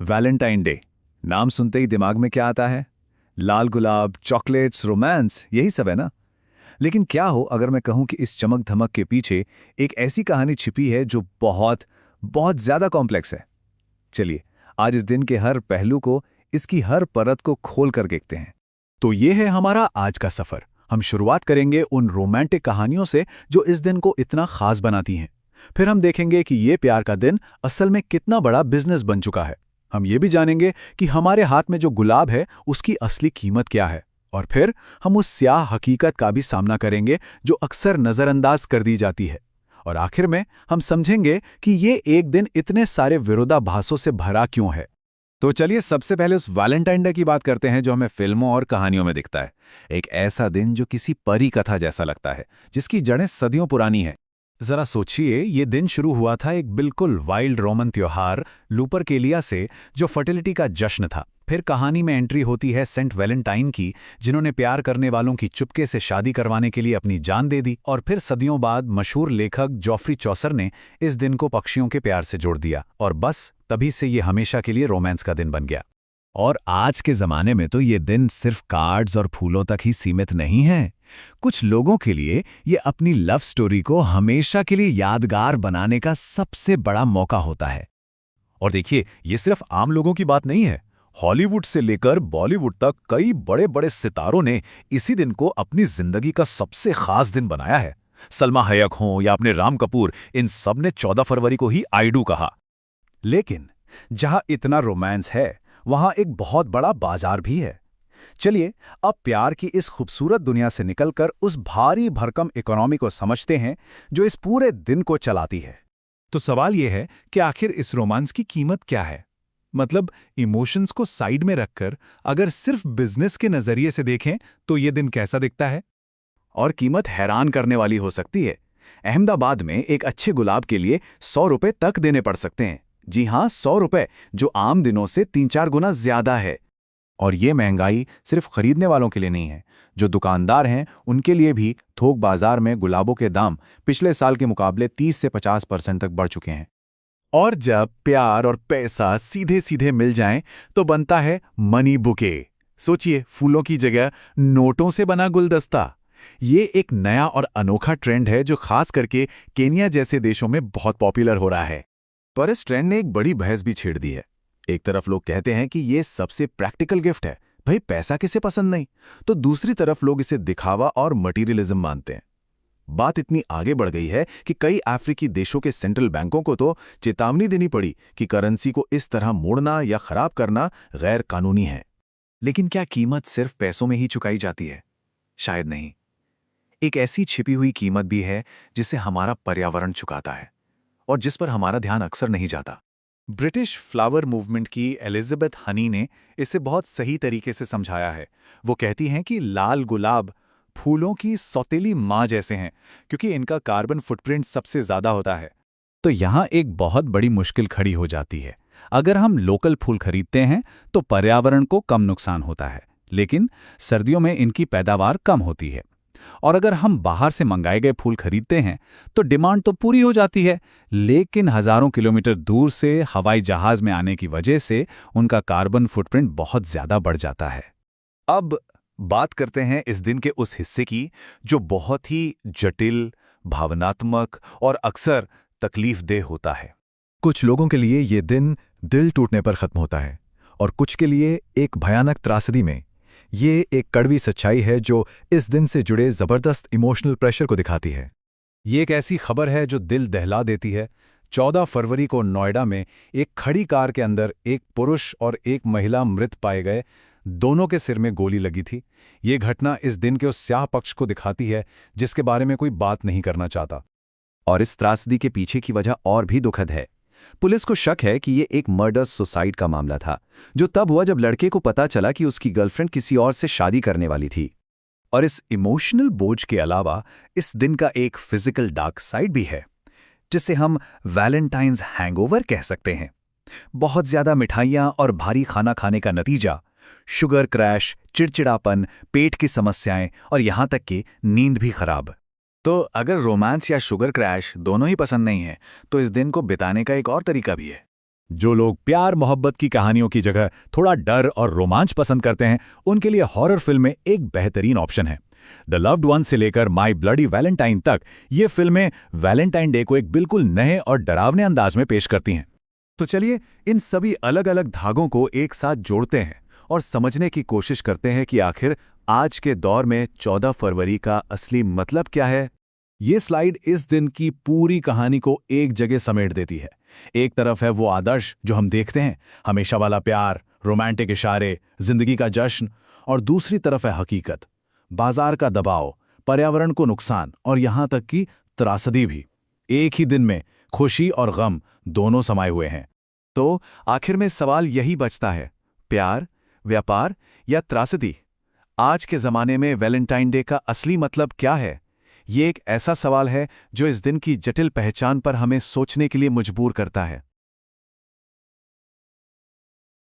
Valentine day. नाम सुनते ही दिमाग में क्या आता है? लाल गुलाब, चॉकलेट्स, रोमांस, यही सब है ना। लेकिन क्या हो अगर मैं कहूं कि इस चमक धमक के पीछे एक ऐसी कहानी छिपी है जो बहुत बहुत ज्यादा कॉम्प्लेक्स है। चलिए आज इस दिन के हर पहलू को, इसकी हर परत को खोल कर देखते हैं। तो ये है हमारा आज का सफर। हम शुरुआत करेंगे उन रोमांटिक कहानियों से जो इस दिन को इतना खास बनाती हैं। फिर हम देखेंगे कि ये प्यार का दिन असल में कितना बड़ा बिजनेस बन चुका है। हम ये भी जानेंगे कि हमारे हाथ में जो गुलाब है उसकी असली कीमत क्या है। और फिर हम उस स्याह हकीकत का भी सामना करेंगे जो अक्सर नज़रअंदाज कर दी जाती है। और आखिर में हम समझेंगे कि ये एक दिन इतने सारे विरोधाभासों से भरा क्यों है। तो चलिए सबसे पहले उस वैलेंटाइन डे की बात करते हैं जो हमें फिल्मों और कहानियों में दिखता है। एक ऐसा दिन जो किसी परी कथा जैसा लगता है, जिसकी जड़ें सदियों पुरानी हैं। जरा सोचिए, ये दिन शुरू हुआ था एक बिल्कुल वाइल्ड रोमन त्योहार लुपरकेलिया से, जो फर्टिलिटी का जश्न था। फिर कहानी में एंट्री होती है सेंट वैलेंटाइन की, जिन्होंने प्यार करने वालों की चुपके से शादी करवाने के लिए अपनी जान दे दी। और फिर सदियों बाद मशहूर लेखक जॉफ्री चौसर ने इस दिन को पक्षियों के प्यार से जोड़ दिया, और बस तभी से ये हमेशा के लिए रोमांस का दिन बन गया। और आज के जमाने में तो ये दिन सिर्फ कार्ड्स और फूलों तक ही सीमित नहीं है। कुछ लोगों के लिए ये अपनी लव स्टोरी को हमेशा के लिए यादगार बनाने का सबसे बड़ा मौका होता है। और देखिए, ये सिर्फ आम लोगों की बात नहीं है। हॉलीवुड से लेकर बॉलीवुड तक कई बड़े बड़े सितारों ने इसी दिन को अपनी जिंदगी का सबसे खास दिन बनाया है। सलमा हैक हों या अपने राम कपूर, इन सब ने 14 फरवरी को ही आई डू कहा। लेकिन जहां इतना रोमांस है, वहां एक बहुत बड़ा बाजार भी है। चलिए अब प्यार की इस खूबसूरत दुनिया से निकलकर उस भारी भरकम इकोनॉमी को समझते हैं जो इस पूरे दिन को चलाती है। तो सवाल यह है कि आखिर इस रोमांस की कीमत क्या है? मतलब इमोशंस को साइड में रखकर अगर सिर्फ बिजनेस के नजरिए से देखें तो ये दिन कैसा दिखता है? और कीमत हैरान करने वाली हो सकती है। अहमदाबाद में एक अच्छे गुलाब के लिए 100 रुपए तक देने पड़ सकते हैं। जी हाँ, 100 रुपए, जो आम दिनों से 3-4 गुना ज्यादा है। और ये महंगाई सिर्फ खरीदने वालों के लिए नहीं है, जो दुकानदार हैं उनके लिए भी। थोक बाजार में गुलाबों के दाम पिछले साल के मुकाबले 30 से 50% तक बढ़ चुके हैं। और जब प्यार और पैसा सीधे सीधे मिल जाएं, तो बनता है मनी बुके। सोचिए, फूलों की जगह नोटों से बना गुलदस्ता। ये एक नया और अनोखा ट्रेंड है जो खास करके केन्या जैसे देशों में बहुत पॉपुलर हो रहा है। पर इस ट्रेंड ने एक बड़ी बहस भी छेड़ दी है। एक तरफ लोग कहते हैं कि ये सबसे प्रैक्टिकल गिफ्ट है, भाई पैसा किसे पसंद नहीं। तो दूसरी तरफ लोग इसे दिखावा और मटीरियलिज्म मानते हैं। बात इतनी आगे बढ़ गई है कि कई अफ्रीकी देशों के सेंट्रल बैंकों को तो चेतावनी देनी पड़ी कि करेंसी को इस तरह मोड़ना या खराब करना गैर कानूनी है। लेकिन क्या कीमत सिर्फ पैसों में ही चुकाई जाती है? शायद नहीं। एक ऐसी छिपी हुई कीमत भी है जिसे हमारा पर्यावरण चुकाता है, और जिस पर हमारा ध्यान अक्सर नहीं जाता। ब्रिटिश फ्लावर मूवमेंट की एलिजाबेथ हनी ने इसे बहुत सही तरीके से समझाया है। वो कहती हैं कि लाल गुलाब फूलों की सौतेली माँ जैसे हैं, क्योंकि इनका कार्बन फुटप्रिंट सबसे ज्यादा होता है। तो यहाँ एक बहुत बड़ी मुश्किल खड़ी हो जाती है। अगर हम लोकल फूल खरीदते हैं तो पर्यावरण को कम नुकसान होता है, लेकिन सर्दियों में इनकी पैदावार कम होती है। और अगर हम बाहर से मंगाए गए फूल खरीदते हैं तो डिमांड तो पूरी हो जाती है, लेकिन हजारों किलोमीटर दूर से हवाई जहाज में आने की वजह से उनका कार्बन फुटप्रिंट बहुत ज्यादा बढ़ जाता है। अब बात करते हैं इस दिन के उस हिस्से की जो बहुत ही जटिल, भावनात्मक और अक्सर तकलीफदेह होता है। कुछ लोगों के लिए ये दिन दिल टूटने पर खत्म होता है, और कुछ के लिए एक भयानक त्रासदी में। ये एक कड़वी सच्चाई है जो इस दिन से जुड़े जबरदस्त इमोशनल प्रेशर को दिखाती है। ये एक ऐसी खबर है जो दिल दहला देती है। 14 फरवरी को नोएडा में एक खड़ी कार के अंदर एक पुरुष और एक महिला मृत पाए गए। दोनों के सिर में गोली लगी थी। ये घटना इस दिन के उस स्याह पक्ष को दिखाती है जिसके बारे में कोई बात नहीं करना चाहता। और इस त्रासदी के पीछे की वजह और भी दुखद है। पुलिस को शक है कि ये एक मर्डर सुसाइड का मामला था, जो तब हुआ जब लड़के को पता चला कि उसकी गर्लफ्रेंड किसी और से शादी करने वाली थी। और इस इमोशनल बोझ के अलावा इस दिन का एक फिजिकल डार्क साइड भी है, जिसे हम वैलेंटाइन्स हैंगओवर कह सकते हैं। बहुत ज्यादा मिठाइयाँ और भारी खाना खाने का नतीजा, शुगर क्रैश, चिड़चिड़ापन, पेट की समस्याएं और यहाँ तक कि नींद भी खराब। तो अगर रोमांस या शुगर क्रैश दोनों ही पसंद नहीं है, तो इस दिन को बिताने का एक और तरीका भी है। जो लोग प्यार मोहब्बत की कहानियों की जगह थोड़ा डर और रोमांच पसंद करते हैं, उनके लिए हॉरर फिल्में एक बेहतरीन ऑप्शन है। द लव्ड वन से लेकर माई ब्लडी वैलेंटाइन तक ये फिल्में वैलेंटाइन डे को एक बिल्कुल नए और डरावने अंदाज में पेश करती हैं। तो चलिए इन सभी अलग अलग धागों को एक साथ जोड़ते हैं और समझने की कोशिश करते हैं कि आखिर आज के दौर में 14 फरवरी का असली मतलब क्या है। ये स्लाइड इस दिन की पूरी कहानी को एक जगह समेट देती है। एक तरफ है वो आदर्श जो हम देखते हैं, हमेशा वाला प्यार, रोमांटिक इशारे, जिंदगी का जश्न, और दूसरी तरफ है हकीकत, बाजार का दबाव, पर्यावरण को नुकसान और यहां तक कि त्रासदी भी। एक ही दिन में खुशी और गम दोनों समाये हुए हैं। तो आखिर में सवाल यही बचता है, प्यार, व्यापार या त्रासदी? आज के जमाने में वैलेंटाइन डे का असली मतलब क्या है? ये एक ऐसा सवाल है जो इस दिन की जटिल पहचान पर हमें सोचने के लिए मजबूर करता है।